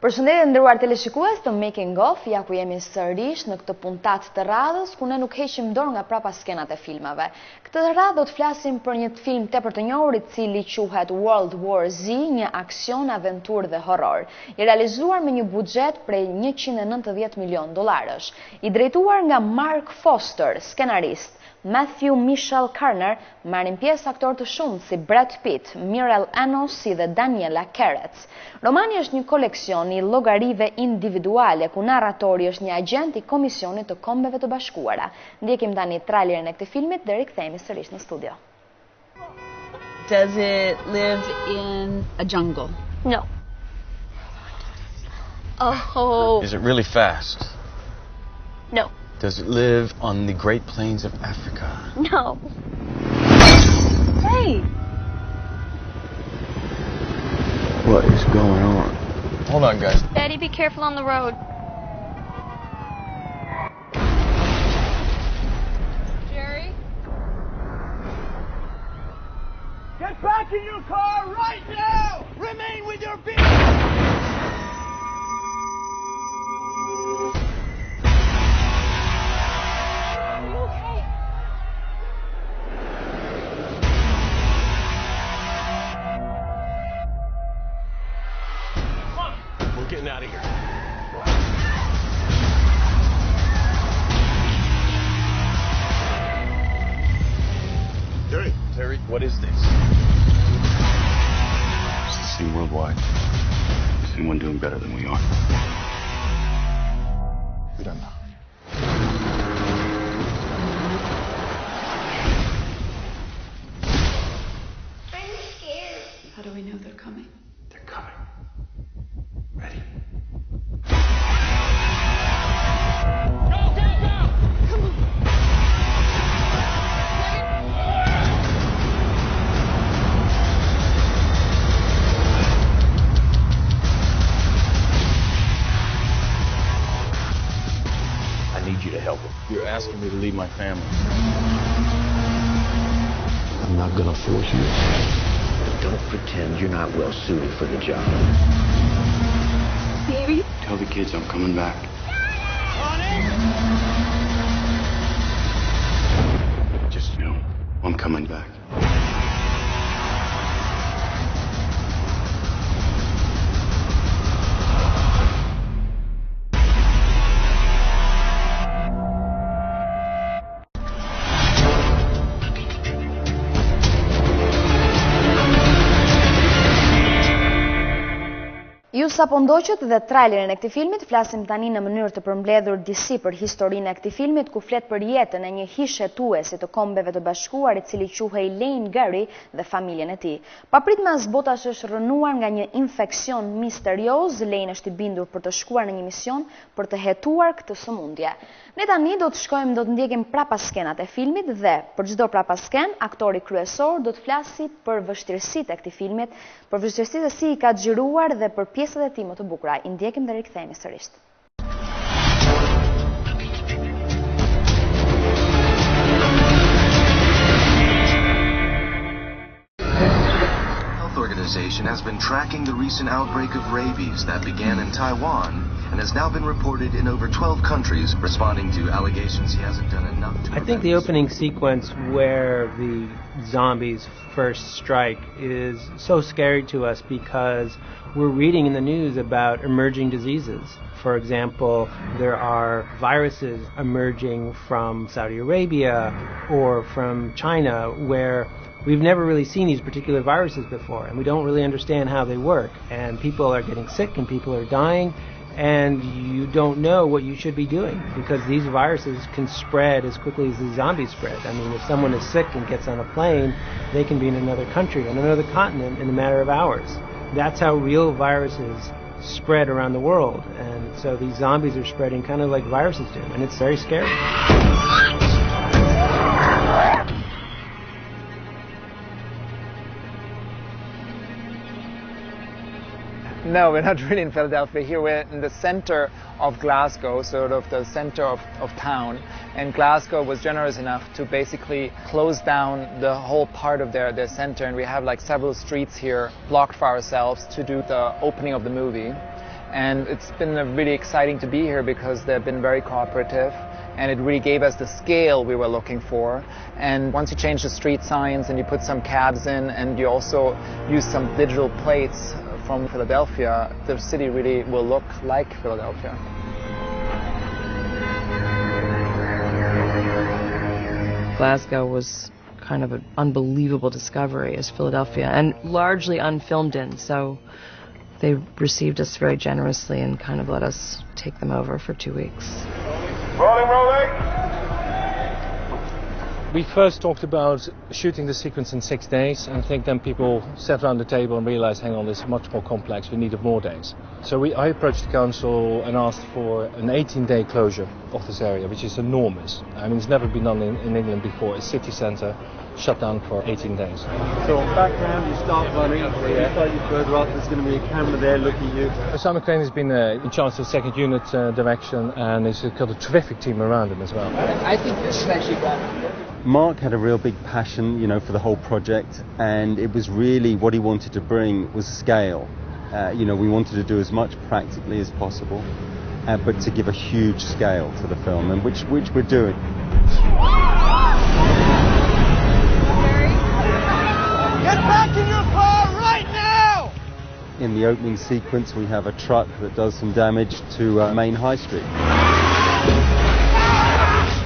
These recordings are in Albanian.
Përshëndetje nderuar teleshikues të Making of, ja ku jemi sërish në këtë puntat të radhës ku ne nuk heqim dorë nga prapa skenat e filmave. Këtë radhë do të flasim për një film tepër të njohur i cili quhet World War Z, një aksion, aventurë dhe horror, i realizuar me një buxhet prej 190 milion dollarësh, i drejtuar nga Mark Foster, skenarist. Matthew Michel Carner, marrin pjesë aktorë të shumë si Brad Pitt, Mirel Enos si dhe Daniela Keretz. Romani është një koleksion i llogarive individuale ku narratori është një agent i Komisionit të Kombeve të Bashkuara. Ndjekim tani trailerin e këtij filmit dhe rikthehemi sërish në studio. Does it live in a jungle? No. Oh. Is it really fast? No. Does it live on the Great Plains of Africa? No. Hey. What is going on? Hold on, guys. Daddy, be careful on the road. Jerry? Get back in your car right now! Remain with your feet! Getting out of here. Terry, what is this? It's the same worldwide. Is anyone doing better than we are? We don't know. I'm scared. How do we know they're coming? They're coming. Ready? I need you to help him. You're asking me to leave my family. I'm not gonna force you. Don't pretend you're not well suited for the job. Baby. Tell the kids I'm coming back. Just know I'm coming back. Ju sapo ndoqët dhe trailerin e këtij filmit, flasim tani në mënyrë të përmbledhur disi për historinë e këtij filmit, ku flet për jetën e një hishetuesi të Kombeve të Bashkuar i cili quhej Lane Gary dhe familjen e tij. Papritmas botash është rënuar nga një infeksion misterioz, Lane është i bindur për të shkuar në një mision për të hetuar këtë sëmundje. Ne tani do të shkojmë, do të ndjekim prapa skenat e filmit dhe për çdo prapa sken, aktori kryesor do të flasi për vështirësitë e këtij filmit, për vështirësitë se si i ka xhiruar dhe për pjesët e tij më të bukura. I ndjekim dhe rikthehemi sërish. Health organization has been tracking the recent outbreak of rabies that began in Taiwan and has now been reported in over 12 countries, responding to allegations he hasn't done enough to I think the opening sequence where the zombies first strike is so scary to us because we're reading in the news about emerging diseases. For example, there are viruses emerging from Saudi Arabia or from China where we've never really seen these particular viruses before, and we don't really understand how they work. And people are getting sick and people are dying, and you don't know what you should be doing because these viruses can spread as quickly as the zombies spread. I mean, if someone is sick and gets on a plane, they can be in another country, on another continent in a matter of hours. That's how real viruses spread around the world. And so these zombies are spreading kind of like viruses do, and it's very scary. No, we're not really in Philadelphia. Here we're in the center of Glasgow, sort of the center of town. And Glasgow was generous enough to basically close down the whole part of their center. And we have like several streets here blocked for ourselves to do the opening of the movie. And it's been really exciting to be here because they've been very cooperative, and it really gave us the scale we were looking for. And once you change the street signs and you put some cabs in and you also use some digital plates from Philadelphia, the city really will look like Philadelphia. Glasgow was kind of an unbelievable discovery as Philadelphia, and largely unfilmed in, so they received us very generously and kind of let us take them over for 2 weeks. Rolling! We first talked about shooting the sequence in 6 days, and I think then people sat around the table and realized, hang on, this is much more complex, we needed more days. So I approached the council and asked for an 18-day closure of this area, which is enormous. I mean, it's never been done in England before. A city centre shut down for 18 days. So background, you start running, you start your further off, there's going to be a camera there looking at you. Simon Crane has been in charge of the second unit direction, and he's got a terrific team around him as well. I think this is actually Mark had a real big passion, for the whole project, and it was really what he wanted to bring was scale. We wanted to do as much practically as possible, but to give a huge scale to the film, and which we're doing. Get back in your car right now! In the opening sequence, we have a truck that does some damage to Main High Street.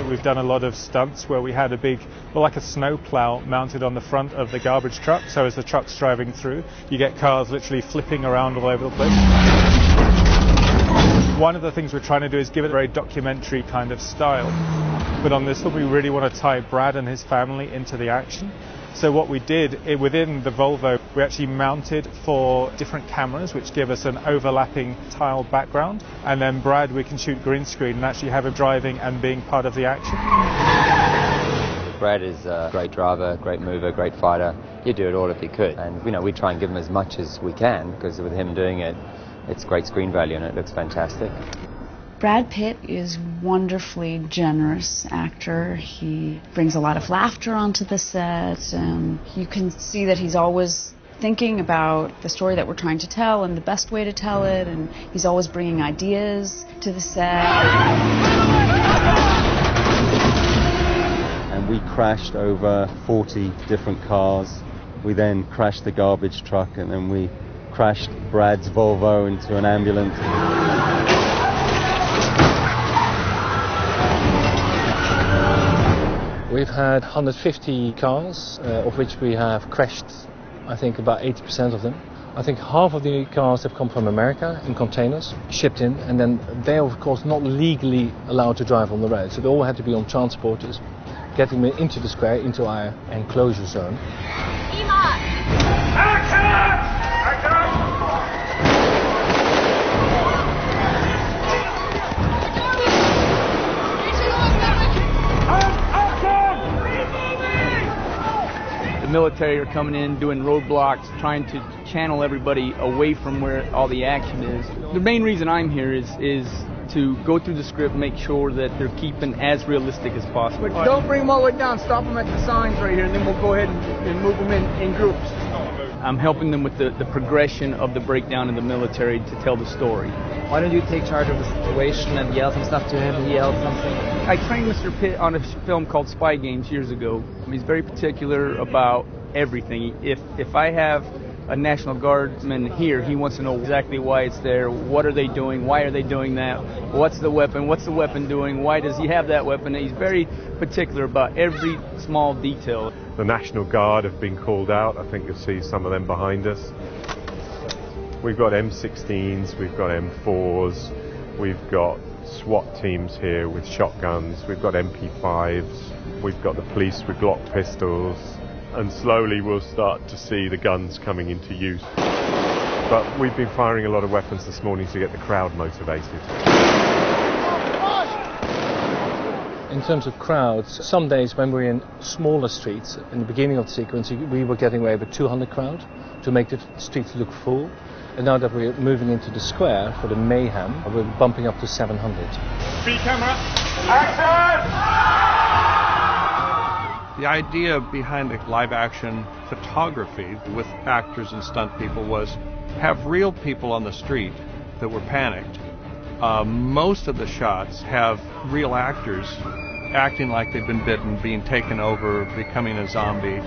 We've done a lot of stunts where we had a big, like a snow plow mounted on the front of the garbage truck. So as the truck's driving through, you get cars literally flipping around all over the place. One of the things we're trying to do is give it a very documentary kind of style. But on this one, we really want to tie Brad and his family into the action. So what we did, within the Volvo, we actually mounted 4 different cameras which give us an overlapping tile background. And then Brad, we can shoot green screen and actually have him driving and being part of the action. Brad is a great driver, great mover, great fighter. He'd do it all if he could. And, we try and give him as much as we can, because with him doing it, it's great screen value and it looks fantastic. Brad Pitt is wonderfully generous actor. He brings a lot of laughter onto the set, and you can see that he's always thinking about the story that we're trying to tell and the best way to tell it, and he's always bringing ideas to the set. And we crashed over 40 different cars. We then crashed the garbage truck, and then we crashed Brad's Volvo into an ambulance. We've had 150 cars, of which we have crashed, I think, about 80% of them. I think half of the cars have come from America in containers, shipped in, and then they're, of course, not legally allowed to drive on the road. So they all had to be on transporters, getting them into the square, into our enclosure zone. The military are coming in, doing roadblocks, trying to channel everybody away from where all the action is. The main reason I'm here is to go through the script, make sure that they're keeping as realistic as possible. But don't bring them all the way down, stop them at the signs right here, and then we'll go ahead and move them in groups. I'm helping them with the progression of the breakdown in the military to tell the story. Why don't you take charge of the situation and yell some stuff to him? He yelled something. I trained Mr. Pitt on a film called Spy Games years ago. He's very particular about everything. If I have a National Guardsman here, he wants to know exactly why it's there, what are they doing, why are they doing that, what's the weapon doing, why does he have that weapon. He's very particular about every small detail. The National Guard have been called out. I think you'll see some of them behind us. We've got M16s, we've got M4s, we've got SWAT teams here with shotguns, we've got MP5s, we've got the police with Glock pistols, and slowly we'll start to see the guns coming into use. But we've been firing a lot of weapons this morning to get the crowd motivated. In terms of crowds, some days when we're in smaller streets, in the beginning of the sequence, we were getting away with 200 crowd to make the streets look full. And now that we're moving into the square for the mayhem, we're bumping up to 700. Speed camera, action! The idea behind the live-action photography with actors and stunt people was have real people on the street that were panicked. Most of the shots have real actors acting like they've been bitten, being taken over, becoming a zombie.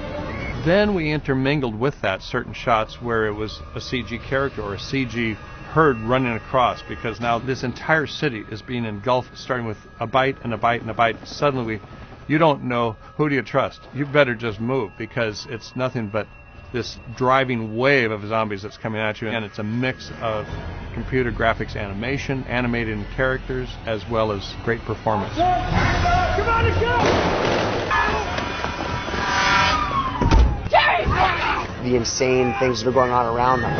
Then we intermingled with that certain shots where it was a CG character or a CG herd running across, because now this entire city is being engulfed, starting with a bite and a bite and a bite. Suddenly, you don't know who do you trust. You better just move, because it's nothing but this driving wave of zombies that's coming at you, and it's a mix of computer graphics animation, animated characters, as well as great performance. Come on, let's go! The insane things that are going on around them.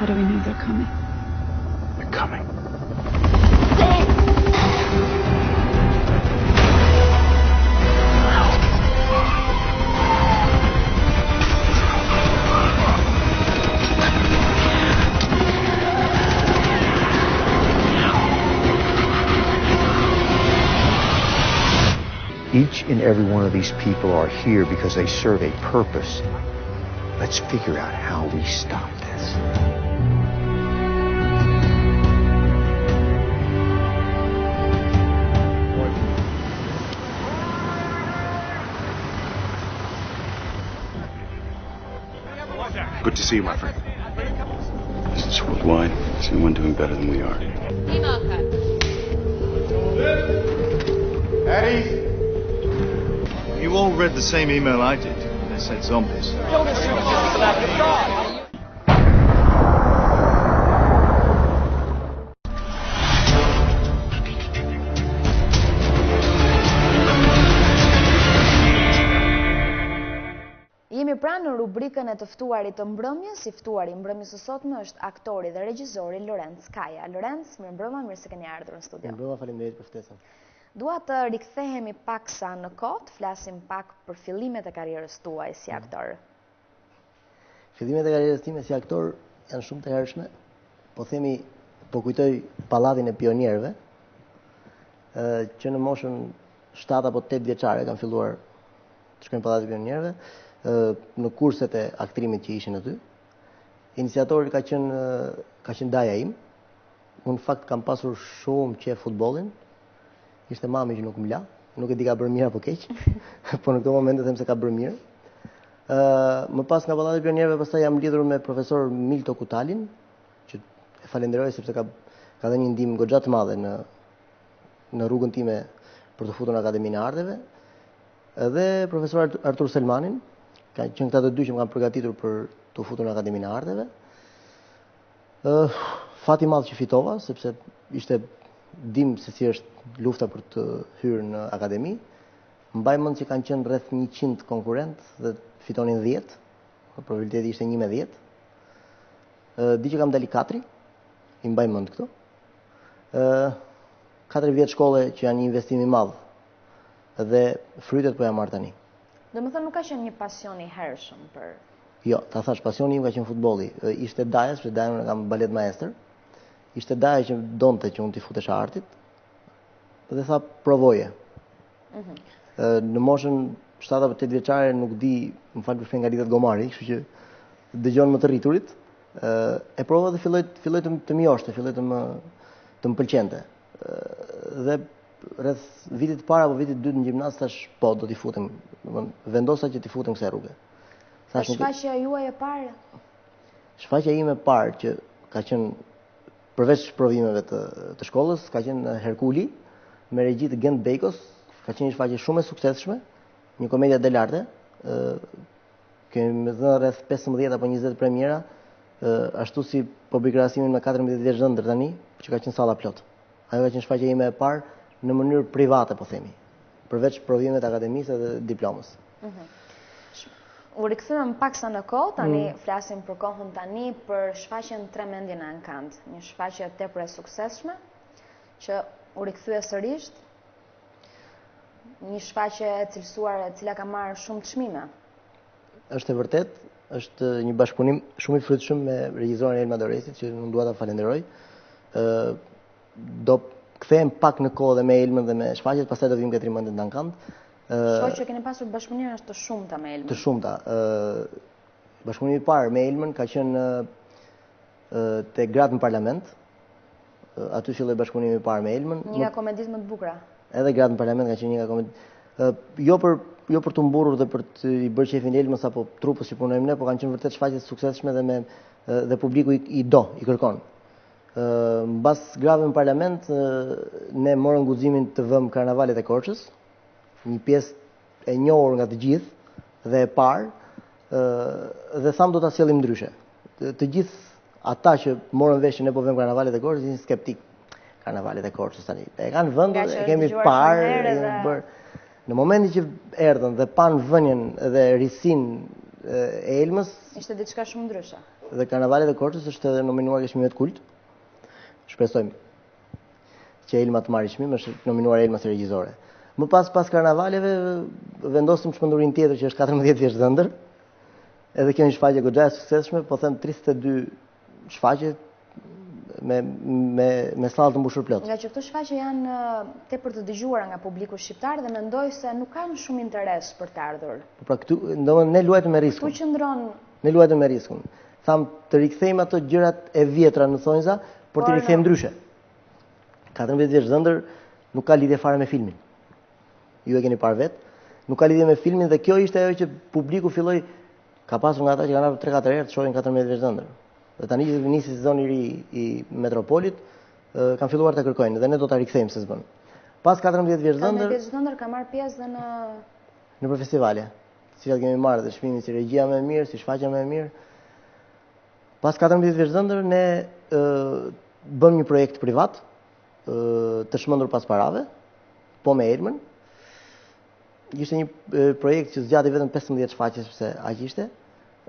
How do we know they're coming? They're coming. Each and every one of these people are here because they serve a purpose. Let's figure out how we stop this. Good to see you, my friend. Is this worldwide? Is anyone doing better than we are? Eddie! You all read the same email I did. They said zombies. Jemi pranë në rubrikën e të ftuarit të mbrëmjes. Si ftuari i mbrëmjes së sotme është aktori dhe regjizori Lorenc Kaja. Lorenc, mirëmbrëma, mirë se keni ardhur në studio. Mirëmbrëma, faleminderit për ftesën. Dua të rikthehemi paksa në kohë, të flasim pak për fillimet e karrierës tuaj si aktor. Fillimet e karrierës time si aktor janë shumë të hershme. Po kujtoj pallatin e pionierëve, që në moshën 7 apo 8 vjeçare kam filluar të shkoj në pallatin e pionierëve. Në kurset e aktrimit që ishin aty. Iniciatori ka qenë daja im. Unë në fakt kam pasur shumë qef futbollin. Ishte mami që nuk më la. Nuk e di ka bërë mirë apo keq. Po në këto momente them se ka bërë mirë. Më pas nga pallati i pionierëve, pastaj jam lidhur me profesor Milto Kutalin, që e falenderoj sepse ka dhënë një ndihmë goxha të madhe në rrugën time për të futur në Akademinë e Arteve. Edhe profesor Artur Selmanin, që këta të dy që më kanë përgatitur për të futur në Akademinë e Arteve. Fati madh që fitova, sepse dim se si është lufta për të hyrë në akademi. Mbaj mend që kanë qenë rreth 100 konkurrent dhe fitonin 10. Probabiliteti ishte 1 me 10. Di që kam dali 4, i mbaj mend këto. 4 vjet shkolle që janë një investim i madh. Dhe frytet po ja marr tani. Domethënë nuk ka qenë një pasion i hershëm për... Jo, ta thash, pasioni im ka qenë futbolli. Ishte daja, sepse daja unë kam balet maestër. Ishte daja që donte që unë t'i futesha artit. Dhe tha provoje. Në moshën 7 apo 8 vjeçare nuk di, më fal për shpengalitet gomari, kështu që dëgjon më të rriturit. E provova dhe filloi të më joshte, filloi të më pëlqente. Dhe rreth vitit të parë apo vitit të dytë në gjimnaz thash po do t'i futem. Vendosa që t'i futem kësaj rruge. Shfaqja juaj e parë? Shfaqja ime e parë që ka qenë përveç provimeve të shkollës, ka qenë Herkuli me regji të Gent Bejkos, ka qenë një shfaqje shumë e suksesshme, një komedia dell'arte, kemi dhënë rreth 15 apo 20 premiera, ashtu si po bëj krahasimin me 14 vjeç ëndër tani, që ka qenë salla plot. Ajo ka qenë shfaqja ime e parë në mënyrë private, po themi, përveç provimet akademisë dhe diplomës. U rikthyem paksa në kohë, tani flasim për kohën tani për shfaqjen Tremendjen e Ankand, një shfaqje tepër e suksesshme që u rikthye sërish, një shfaqje e cilësuar e cila ka marrë shumë çmime. Është e vërtet, është një bashkëpunim shumë i frytshëm me regjisorin Elma Doresit, që nuk dua ta falenderoj. Do kthehem pak në kohë dhe me Elmën dhe me shfaqjet, pastaj do vim ke Tremendjen e Ankand. Shoj që keni pasur bashkëpunime të shumta me Elmën. Të shumta. Bashkëpunimi i parë me Elmën ka qenë te Gratë në Parlament. Aty filloi bashkëpunimi i parë me Elmën. Një nga komeditë më të bukura. Edhe Gratë në Parlament ka qenë një nga komeditë. Jo për të mburur dhe për të i bërë qefin Elmës apo trupës që punojmë ne, por kanë qenë vërtet shfaqje të suksesshme dhe publiku i kërkon. Mbas Grave në Parlament ne morëm guximin të vëmë Karnavalet e Korçës, një pjesë e njohur nga të gjithë dhe e parë, dhe tham do ta sjellim ndryshe. Të gjithë ata që morën vesh që ne po vëmë Karnavalet e Korçës ishin skeptik. Karnavalet e Korçës tani. E kanë vënë, e kemi parë, në momentin që erdhën dhe panë vënien dhe risin e Elmës, ishte diçka shumë ndryshe. Dhe Karnavalet e Korçës është edhe nominuar ke çmimet kult. Shpresojmë që Elma të marrë çmim, është nominuar Elma si regjisore. Më pas karnavaleve vendosëm çmendurin tjetër që është 14 vjeç ëndër. Edhe kjo një shfaqje goxha e suksesshme, po them 32 shfaqje me sallë të mbushur plot. Nga që këto shfaqje janë tepër të dëgjuara nga publiku shqiptar dhe mendoj se nuk kanë shumë interes për të ardhur. Pra këtu, domethënë ne luajtëm me riskun. Këtu qëndron. Ne luajtëm me riskun. Tham të rikthejmë ato gjërat e vjetra në thonjza, por të rikthejmë ndryshe. 14 vjeç ëndër nuk ka lidhje fare me filmin. Ju e keni parë vetë, nuk ka lidhje me filmin dhe kjo ishte ajo që publiku filloi, ka pasur nga ata që kanë ardhur 3-4 herë të shohin 14 vjeç ëndër. Dhe tani që nisi sezoni i ri i Metropolit, kanë filluar të kërkojnë dhe ne do ta rikthejmë se s'bën. Pas 14 vjeç ëndër, 14 vjeç ëndër ka marrë pjesë dhe në festivale, të cilat kemi marrë dhe çmimin si regjia më e mirë, si shfaqja më e mirë. Pas 14 vjeç ëndër ne bëm një projekt privat të shmendur pas parave, po me Elmën. Ishte një projekt që zgjati vetëm 15 shfaqje sepse aq ishte.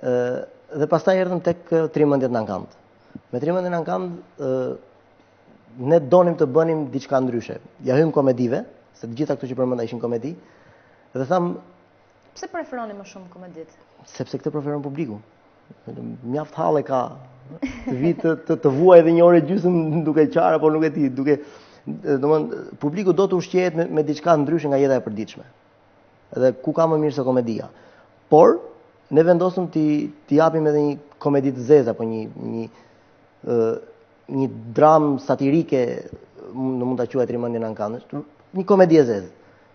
Dhe pastaj erdhëm tek Tremendjen e Ankand. Me Tremendjen e Ankand ne donim të bënim diçka ndryshe. Ja hym komedive, se të gjitha këto që përmenda ishin komedi. Dhe tham, pse preferoni më shumë komeditë? Sepse këtë preferon publiku. Mjaft halle ka të vit të vuaj edhe një orë gjysmë duke qarë apo nuk e di, domethënë publiku do të ushqehet me diçka ndryshe nga jeta e përditshme. Edhe ku ka më mirë se komedia. Por ne vendosëm t'i japim edhe një komedi të zezë apo një dramë satirike, në mund ta quaj Tremendjen e Ankand, një komedi e zezë.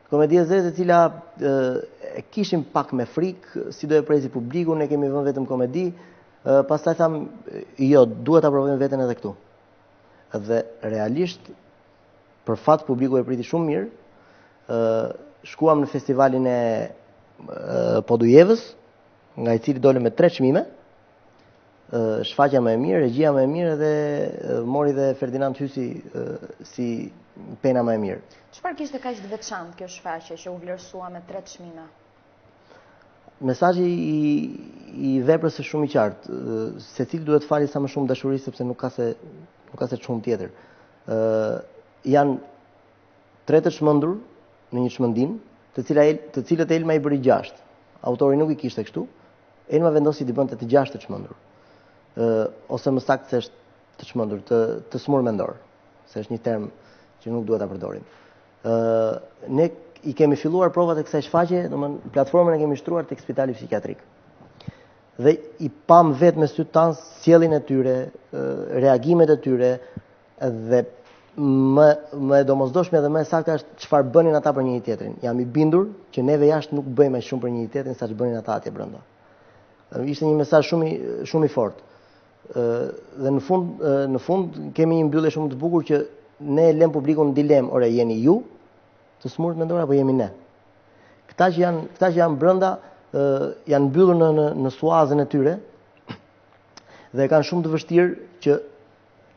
Komedi e zezë e cila e kishim pak me frikë, si do e presi publiku, ne kemi vënë vetëm komedi. Pastaj tham, jo, duhet ta provojmë veten edhe këtu. Dhe realisht, për fat publiku e priti shumë mirë. Shkuam në festivalin e Podujevës, nga i cili dolëm me 3 çmime. Shfaqja më e mirë, regjia më e mirë dhe mori dhe Ferdinand Hysi si pena më e mirë. Çfarë kishte kaq të veçantë kjo shfaqje që u vlerësua me 3 çmime? Mesazhi i veprës është shumë i qartë. Secili duhet fali sa më shumë dashuri sepse nuk ka se çmim tjetër. Janë 3 të çmendur në një çmendim, të cilët Elma i bëri 6. Autori nuk i kishte kështu. Elma vendosi t'i bënte të 6 të çmendur. Ose më saktë se është të çmendur, të smur mendor, se është një term që nuk duhet ta përdorim. Ne i kemi filluar provat e kësaj shfaqje, domethënë platformën e kemi shtruar tek Spitali Psikiatrik. Dhe i pam vetë me sytë tanë sjelljen e tyre, reagimet e tyre dhe më e domosdoshme dhe më e saktë është çfarë bënin ata për njëri tjetrin. Jam i bindur që neve jashtë nuk bëjmë as shumë për njëri tjetrin sa bënin ata atje brenda. Ishte një mesazh shumë i fortë. Dhe në fund kemi një mbyllje shumë të bukur që ne lëm publikun në dilemë, ore jeni ju të smurt mendor apo jemi ne. Këta që janë brenda janë mbyllur në suazën e tyre dhe kanë shumë të vështirë që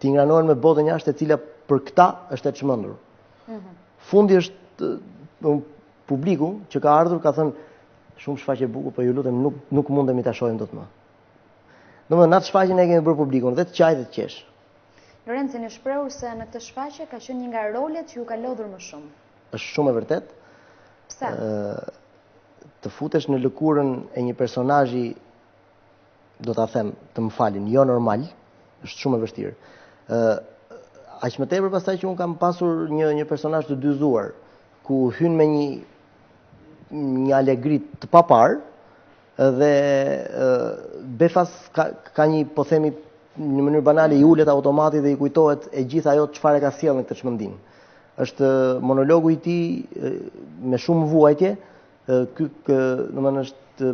ti ngranohen me botën jashtë e cila për këta është e çmendur. Fundi është publiku që ka ardhur ka thënë shumë shfaqje bukur, po ju lutem nuk mundemi ta shohim dot më. Domethënë atë shfaqjen e kemi bërë publikun dhe të qaj dhe të qesh. Lorenc, jeni shprehur se në këtë shfaqje ka qenë një nga rolet që ju ka lodhur më shumë. Është shumë e vërtet. Pse? Të futesh në lëkurën e një personazhi, do ta them, të më falin, jo normal, është shumë e vështirë. Aq më tepër pastaj që un kam pasur një personazh të dyzuar, ku hyn me një alegri të papar dhe befas ka një, po themi në mënyrë banale, i ulet automati dhe i kujtohet e gjithë ajo çfarë ka sjellë në këtë çmendim. Është monologu i tij me shumë vuajtje, domethënë është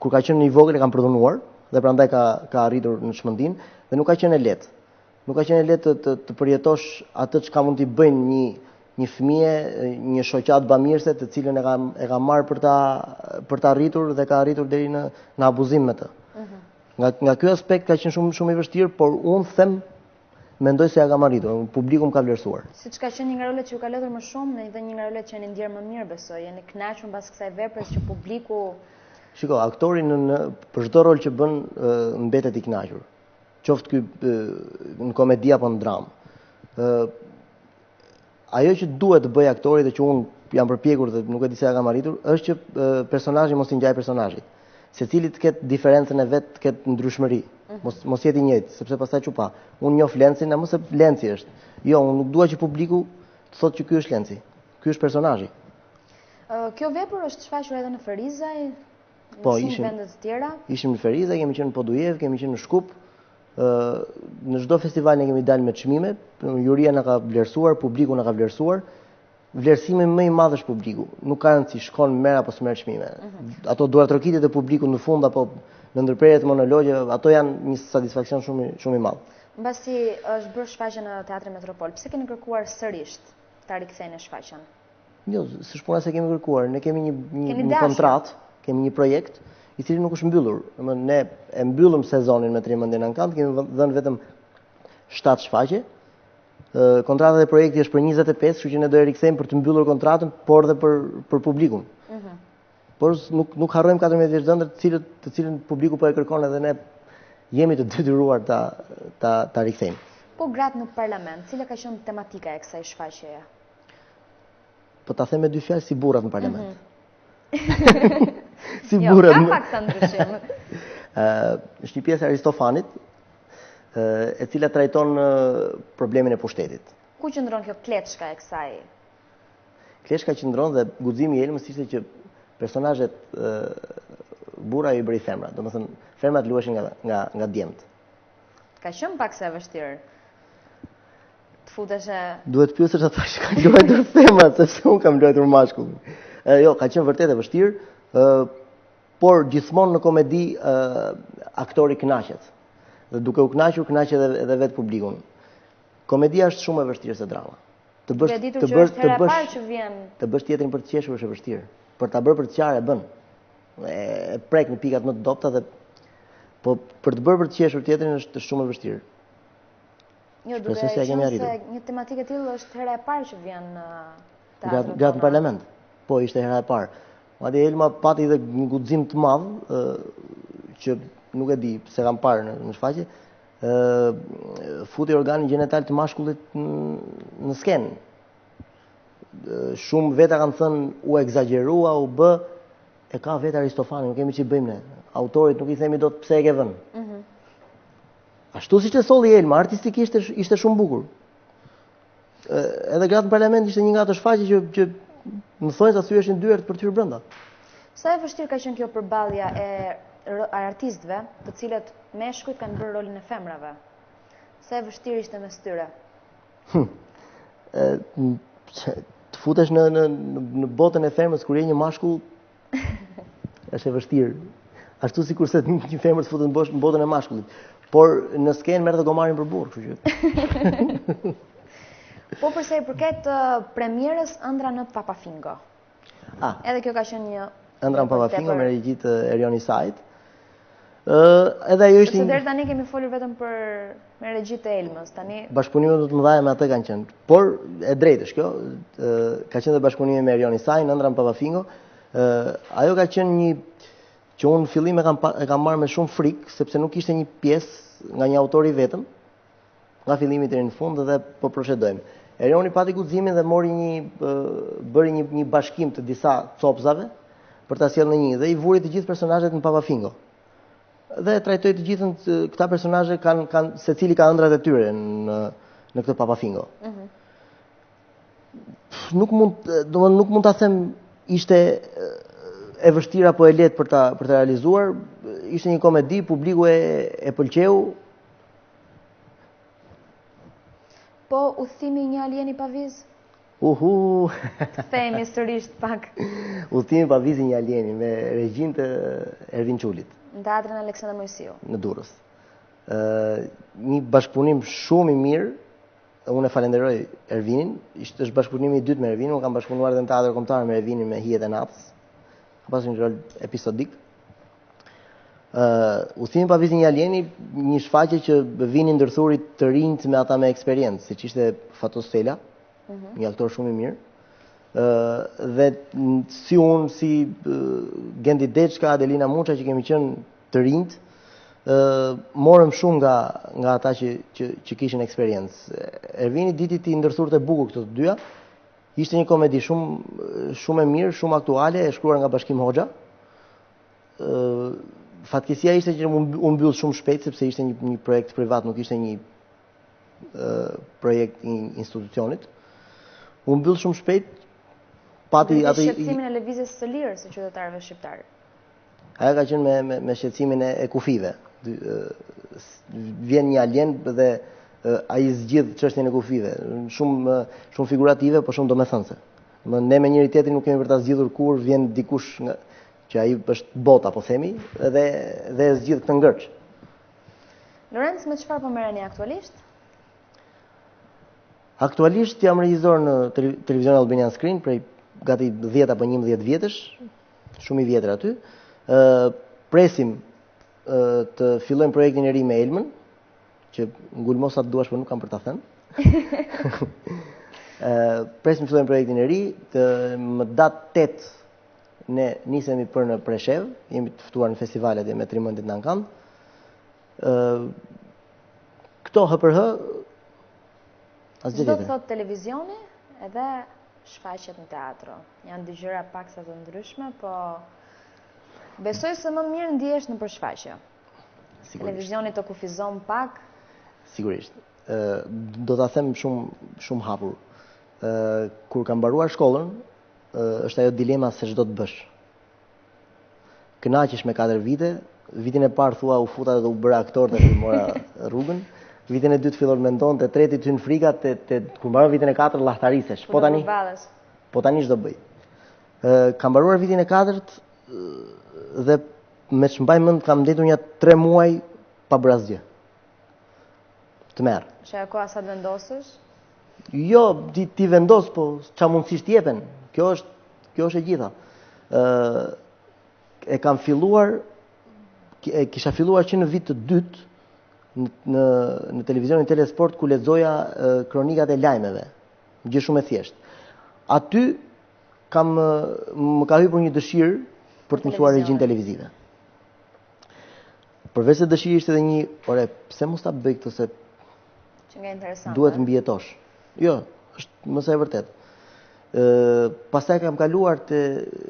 kur ka qenë në i vogël e kanë përdhunuar dhe prandaj ka arritur në çmendim dhe nuk ka qenë lehtë. Nuk ka qenë lehtë të përjetosh atë çka mund t'i bëjnë një fëmijë, një shoqat bamirëse të cilën e ka marrë për ta arritur dhe ka arritur deri në abuzim me të. Nga ky aspekt ka qenë shumë i vështirë, por unë mendoj se ja kam arritur, publiku më ka vlerësuar. Siç ka qenë një nga rolet që ju ka lodhur më shumë, dhe një nga rolet që jeni ndjer më mirë, besoj, jeni kënaqur mbas kësaj vepre që publiku. Shiko, aktori për çdo rol që bën mbetet i kënaqur. Qoftë ky në komedi apo në dramë. Ajo që duhet të bëj aktori dhe që unë jam përpjekur dhe nuk e di se ja kam arritur, është që personazhi mos i ngjaj personazhit. Secili të ketë diferencën e vet, të ketë ndryshmëri. Mos jetë i njëjtë, sepse pastaj çupa. Unë njoh Lencin, a mos e Lenci është. Jo, unë nuk dua që publiku të thotë që ky është Lenci. Ky është personazhi. Kjo vepër është shfaqur edhe në Ferizaj, po, në shumë vende të tjera. Ishim në Ferizaj, kemi qenë në Podujev, kemi qenë në Shkup. Në çdo festival ne kemi dalë me çmime, juria na ka vlerësuar, publiku na ka vlerësuar. Vlerësimi më i madh është publiku. Nuk ka rëndësi shkon merr apo s'merr çmime. Ato duartrokitjet e publikut në fund apo në ndërprerjet e monologje, ato janë një satisfaksion shumë i madh. Mbasi është bërë shfaqje në Teatrin Metropol, pse keni kërkuar sërish ta rikthejnë shfaqjen? Jo, s'është puna se kemi kërkuar, ne kemi një kontratë, kemi një projekt i cili nuk është mbyllur. Ne e mbyllëm sezonin me Trimendjen Ankant, kemi dhënë vetëm 7 shfaqje. Kontrata dhe projekti është për 25, kështu që ne do e rikthejmë për të mbyllur kontratën, por dhe për publikun. Por nuk harrojmë 14 vjeç ëndër të cilën publiku po e kërkon edhe ne jemi të detyruar ta rikthejmë. Po gratë në parlament, cila ka qenë tematika e kësaj shfaqjeje? Po ta them me 2 fjalë, si burrat në parlament. Si burrat. Jo, ka pak të ndryshim. Është një pjesë e Aristofanit, e cila trajton problemin e pushtetit. Ku qëndron kjo kleçka e kësaj? Kleçka qëndron dhe guximi i Elmës ishte që personazhet burra i bëri femra, domethënë femrat luheshin nga djemt. Ka qenë pak se vështirë. Të futesh duhet pyesësh ata që kanë luajtur femrat, sepse unë kam luajtur mashkull. Jo, ka qenë vërtet e vështirë, por gjithmonë në komedi aktori kënaqet. Dhe duke u kënaqur, kënaqet edhe vetë publikun. Komedia është shumë e vështirë se drama. Të bësh tjetrin për të qeshur është e vështirë. Për ta bërë për të qarë e bën. E prek në pikat më të dobta dhe po për të bërë për të qeshur tjetrin është shumë e vështirë. Jo, duke qenë se një tematikë e tillë është hera e parë që vjen në teatrin. Gratë në parlament. Po, ishte hera e parë. Madje Elma pati edhe një guxim të madh që nuk e di pse kam parë në shfaqje, futi organin gjenetal të mashkullit në skenë. Shumë veta kanë thënë u egzagerua, u bë, e ka vetë Aristofani, nuk kemi që i bëjmë ne. Autorit nuk i themi do të pse e ke vënë. Ashtu si që solli Elma, artistikisht ishte shumë bukur. Edhe gratë në parlament ishte një nga të shfaqje që më thonë se thyeshin dyert për të hyrë brenda. Sa e vështirë ka qenë kjo përballja e artistëve, të cilët meshkujt kanë bërë rolin e femrave? Sa e vështirë ishte mes tyre? Të futesh në botën e femrës kur je një mashkull është e vështirë. Ashtu sikurse një femër të futet në botën e mashkullit. Por në skenë merr dhe gomarin për burr, kështu që. Po përsa i përket premierës Ëndra në Papafingo. Edhe kjo ka qenë një Ëndra në Papafingo me regji të Erioni Sajt. Edhe ajo ishte. Se deri tani kemi folur vetëm për Me regjit e Elmës, tani... Bashkëpunime do të mëdha me atë kanë qenë. Por, e drejtësh kjo, ka qenë dhe bashkëpunime me Erioni Sajn, Ëndra Papafingo. Ajo ka qenë një që unë fillim e kam marrë me shumë frikë, sepse nuk ishte një pjesë nga një autor i vetëm, nga fillimi deri në fund dhe po procedojmë. Erioni pati guximin dhe bëri një bashkim të disa copsave për ta sjellë në një dhe i vuri të gjithë personazhet në Papafingo. Dhe trajtoi të gjithën këta personazhe kanë secili ka ëndrat e tyre në këtë Papafingo. Nuk mund ta them ishte e vështirë apo e lehtë për ta realizuar, ishte një komedi, publiku e pëlqeu. Po, udhëtimi i një alieni pa vizë? Themi sërish pak. Udhëtimi pa vizë i një alieni me regjin të Ervin Qulit. Në teatrin Aleksandër Mojsiu. Në Durrës. Një bashkëpunim shumë i mirë. Unë e falenderoj Ervinin. Është bashkëpunimi i dytë me Ervinin. Unë kam bashkëpunuar edhe në teatr kombëtar me Ervinin me Hijet e natës. Ka pasur një rol episodik. Udhëtimi pa vizë i një alieni, një shfaqje që vinin ndërthurit të rinjt me ata me eksperiencë, siç ishte Fatos Fela, një aktor shumë i mirë. Dhe si unë, si Gendi Deçka, Adelina Muça, që kemi qenë të rinjt, morëm shumë nga ata që kishin eksperiencë. Ervini ditit i ndërthurët e bukur këto të dyja. Ishte një komedi shumë e mirë, shumë aktuale, e shkruar nga Bashkim Hoxha. Fatkesia ishte që u mbyll shumë shpejt, sepse ishte një projekt privat, nuk ishte një projekt i institucionit. U mbyll shumë shpejt. Pati atë shqetësimin e lëvizjes së lirë së qytetarëve shqiptar. Ajo ka qenë me shqetësimin e kufive. Vjen një alien dhe ai zgjidh çështjen e kufive. Shumë figurative, por shumë domethënëse. Ne me njëri tjetrin nuk kemi për ta zgjidhur kur, vjen dikush që ai është bota, po themi, dhe e zgjidh këtë ngërç. Lorenc, me çfarë po merreni aktualisht? Aktualisht jam regjisor në televizion Albanian Screen prej gati 10 apo 11 vjetësh, shumë i vjetër aty. Presim të fillojmë projektin e ri me Elmën, që ngulmo sa të duash, por nuk kam për ta thënë. Presim të fillojmë projektin e ri, më datë 8 ne nisemi për në Preshev, jemi të ftuar në festivalet e me trimëndit në Ankand. Këto HPRH, do të thot televizioni edhe shfaqjet në teatro. Janë dy gjëra paksa të ndryshme, po besoj se më mirë ndihesh në përshfaqje. Televizioni të kufizon pak. Sigurisht. Do ta them shumë hapur. Kur kam mbaruar shkollën, është ajo dilema se ç'do të bësh. Kënaqesh me 4 vite, vitin e parë thua u futa dhe u bëra aktor dhe mora rrugën. Vitin e dytë fillon mendon, te treti të hyn frika, kur mbaron vitin e 4 llahtharisesh. Po tani ç'do bëj. Kam mbaruar vitin e 4 dhe me ç'mbaj mend kam ndetur një 3 muaj pa bërë asgjë. Të merr. Çfarë koha sa të vendosësh? Jo, ti vendos, po ç'a mundësish t'jepen. Kjo është e gjitha. Kisha filluar që në vit të dytë në televizionin Telesport ku lexoja kronikat e lajmeve, gjë shumë e thjeshtë. Aty më ka hyrë një dëshirë për të mësuar regjin televizive. Përveç se dëshirë ishte edhe një, ore, pse mos ta bëj këtë se duhet mbijetosh. Jo, është mëse e vërtet. Pastaj kam kaluar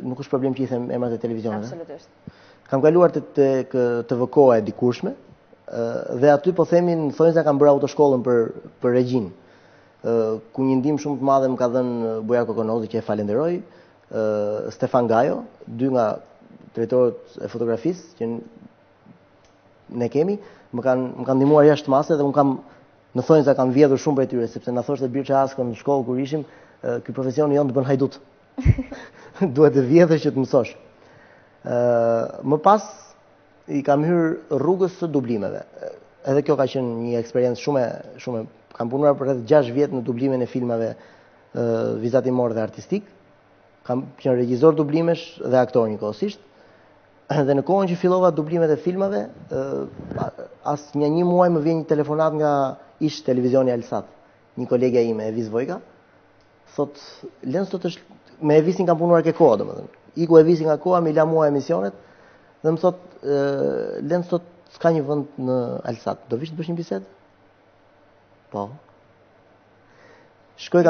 nuk është problem që i them emrat e televizioneve. Absolutisht. Kam kaluar te TVK-a e dikurshme dhe aty po themin thonë se kam bërë autoshkollën për regjin. Ku një ndihmë shumë të madhe më ka dhënë Bujar Kokonozi, që e falenderoj, Stefan Gajo, 2 nga drejtorët e fotografisë që ne kemi, më kanë ndihmuar jashtë mase dhe në thonjë se kam vjedhur shumë prej tyre, sepse na thoshte Birçe Askon në shkollë kur ishim, ky profesioni jon të bën hajdut. Duhet të vjedhësh që të mësosh. Më pas i kam hyrë rrugës së dublimeve. Edhe kjo ka qenë një eksperiencë shumë kam punuar për rreth 6 vjet në dublimin e filmave vizatimor dhe artistik. Kam qenë regjisor dublimesh dhe aktor njëkohësisht. Dhe në kohën që fillova dublimet e filmave, as një muaj më vjen një telefonat nga ish televizioni Alsat, një kolegja ime, Evis Vojka, thot, Len sot është, me Evisin kam punuar ke koha, domethënë. Iku Evisi nga koha, mi la mua emisionet, dhe më thot, Len sot s'ka një vend në Alsat, do vish të bësh një bisedë? Po. Shkoj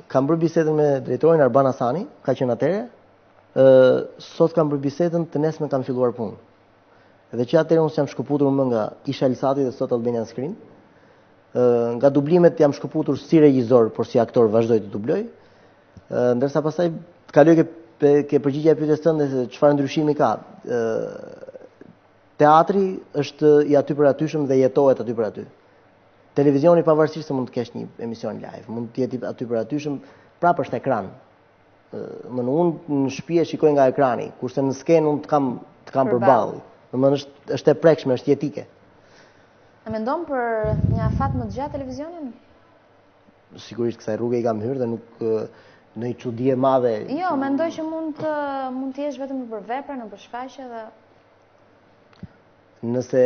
kam bërë bisedën me drejtorin Arban Hasani, ka qenë atëre, sot kam bërë bisedën, të nesme kam filluar punë. Edhe që atëre unë s'jam shkëputur më nga isha Alsati dhe sot Albanian Screen. Nga dublimet jam shkëputur si regjisor, por si aktor vazhdoj të dubloj. Ndërsa pastaj kaloj ke përgjigja e pyetjes tënde se çfarë ndryshimi ka. Teatri është i aty për atyshëm dhe jetohet aty për aty. Televizioni pavarësisht se mund të kesh një emision live, mund të jetë aty për atyshëm, prapë është ekran. Unë në shtëpi e shikoj nga ekrani, kurse në skenë unë të kam përballë. Domethënë është e prekshme, është jetike. A mendon për një afat më të gjatë televizionin? Sigurisht kësaj rruge i kam hyrë dhe nuk në një çudi e madhe. Jo, mendoj që mund të jesh vetëm për vepra, në përshfaqje dhe nëse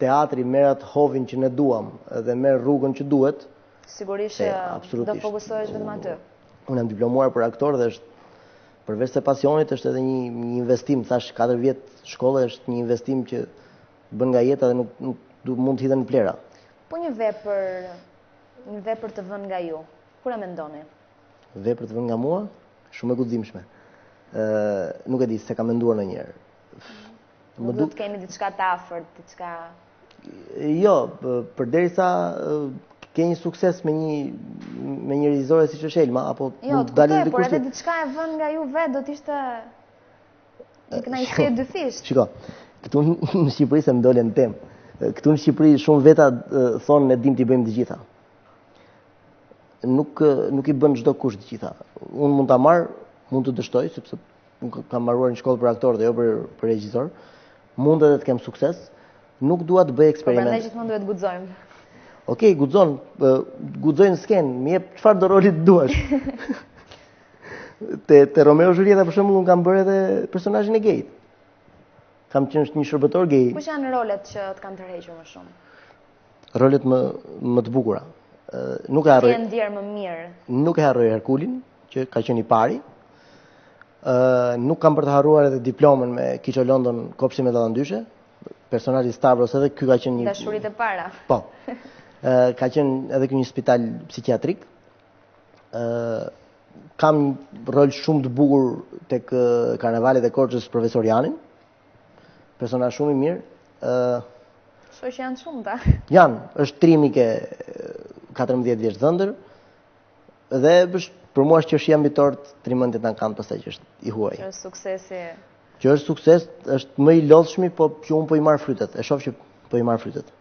teatri merr atë hovin që ne duam dhe merr rrugën që duhet, sigurisht do fokusohesh vetëm aty. Unë jam diplomuar për aktor dhe është përveç se pasionit është edhe një investim, thash 4 vjet shkolle është një investim që bën nga jeta dhe nuk mund të hidhen në plera. Po një vepër të vënë nga ju, kur e mendoni? Vepër të vënë nga mua? Shumë e guximshme. Nuk e di se kam menduar ndonjëherë. Nuk do të kemi diçka të afërt, diçka. Jo, përderisa ke një sukses me një regjizore siç është Elma apo mund të dalë dikush. Jo, por edhe diçka e vën nga ju vetë do të ishte një kënaqësi e dyfisht. Shiko, këtu në Shqipëri se më dolen temë. Këtu në Shqipëri shumë veta thonë ne dim t'i bëjmë të gjitha. Nuk i bën çdo kush të gjitha. Unë mund ta marr, mund të dështoj sepse kam marruar një shkollë për aktor dhe jo për regjisor. Mund edhe të kem sukses. Nuk dua të bëj eksperiment. Po prandaj gjithmonë duhet guxojmë. Okej, guxoj në skenë, më jep çfarë do roli të duash. Te Romeo Julieta për shembull unë kam bërë edhe personazhin e gejt. Kam qenë një shërbëtor gej. Kush janë rolet që të kanë tërhequr më shumë? Rolet më të bukura. Nuk e harroj. Ti e ndier më mirë. Nuk e harroj Herkulin, që ka qenë i pari. Nuk kam për të harruar edhe diplomën me Kiço London Kopshti me dallandyshe. Personazhi Stavros edhe ky ka qenë një dashuritë e para. Po. Ka qenë edhe ky një spital psikiatrik. Kam rol shumë të bukur tek Karnevalet e Korçës profesor Janin. Personazh shumë i mirë. Shoq që janë shumë ta. Është trimi ke 14 vjeç dhëndër. Dhe për mua është qeshja mbi tort, trimendjet na kanë pastaj që është i huaj. Që është suksesi. Që është sukses, është më i lodhshëm, po që unë po i marr frytet. E shoh që po i marr frytet.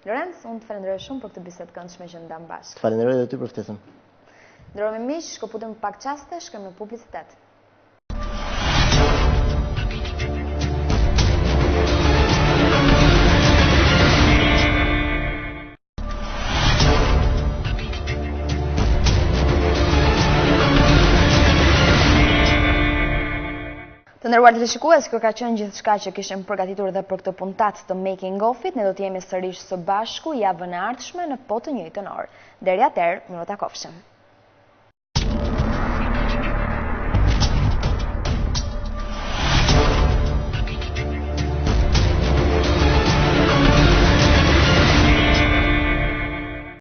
Lorenc, unë të falenderoj shumë për këtë bisedë këndshme që ndam bashkë. Të falenderoj edhe ty për ftesën. Ndërrohemi miq, shkëputim pak çaste, shkojmë në publicitet. Të nderuar teleshikues, kjo ka qenë gjithçka që kishim përgatitur dhe për këtë puntat të Making of-it. Ne do të jemi sërish së bashku javën e ardhshme në po të njëjtën orë. Deri atëherë, miru takofshëm.